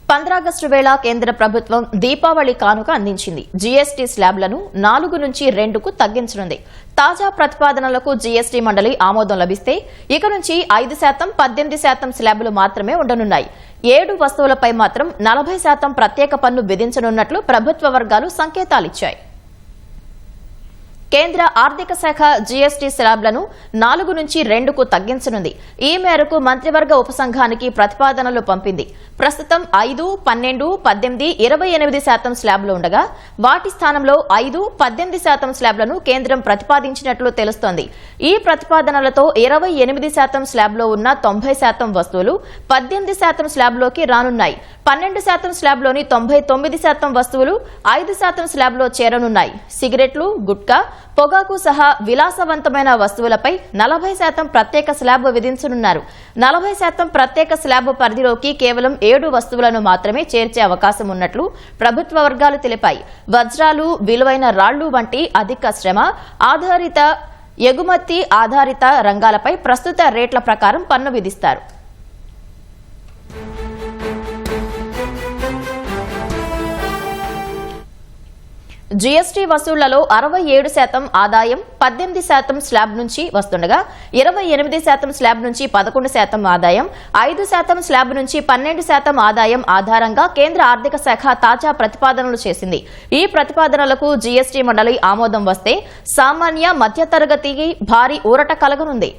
15 August వేళ కేంద్ర ప్రభుత్వం దీపావళి కానుక అందించింది. జీఎస్టీ స్లాబ్లను 4 నుంచి 2కు తగ్గించనుంది. తాజా ప్రతిపాదనలకు జీఎస్టీ మండలి ఆమోదం లభిస్తే ఇక నుంచి 5%, 18% స్లాబులు మాత్రమే ఉండనున్నాయి. 7 వస్తువులపై మాత్రం 40% ప్రత్యేక పన్ను విధించనున్నట్లు ప్రభుత్వ వర్గాలు సంకేతాలిచ్చాయి. కేంద్ర ఆర్థిక శాఖ జీఎస్టీ స్లాబ్లను 4 నుంచి 2కు తగ్గించనుంది. ఈ మేరకు మంత్రివర్గ ఉపసంఘానికి ప్రతిపాదనలు పంపింది. ప్రస్తుతం 5, 12, 18, 28% స్లాబ్లు ఉండగా వాటి స్థానంలో 5, 18% స్లాబ్లను కేంద్రం ప్రతిపాదించినట్లు తెలుస్తోంది. ఈ ప్రతిపాదనలతో 28% స్లాబ్లో ఉన్న 90% వస్తువులు 18% స్లాబ్లోకి రానున్నాయి. 12% స్లాబ్లోని 99% వస్తువులు 5% స్లాబ్లో చేరనున్నాయి. సిగరెట్లు, గుట్కా, పొగాకు సహా విలాసవంతమైన వస్తువులపై 40% ప్రత్యేక స్లాబ్ విధించనున్నారు. 40% ప్రత్యేక స్లాబ్ పరిధిలోకి కేవలం 7 వస్తువులను మాత్రమే చేర్చే అవకాశం ఉన్నట్లు ప్రభుత్వ వర్గాలు తెలిపాయి. వజ్రాలు, విలువైన రాళ్లు వంటి అధిక శ్రమ ఆధారిత, ఎగుమతి ఆధారిత రంగాలపై ప్రస్తుత రేట్ల ప్రకారం పన్ను విధిస్తారు. జీఎస్టీ వసూళ్లలో 67% ఆదాయం 18% స్లాబ్ నుంచి వస్తుండగా 28% స్లాబ్ నుంచి 11% ఆదాయం, 5% స్లాబ్ నుంచి 12% ఆదాయం ఆధారంగా కేంద్ర ఆర్థిక శాఖ తాజా ప్రతిపాదనలు చేసింది. ఈ ప్రతిపాదనలకు జీఎస్టీ మండలి ఆమోదం వస్తే సామాన్య, మధ్యతరగతికి భారీ ఊరట కలగనుంది.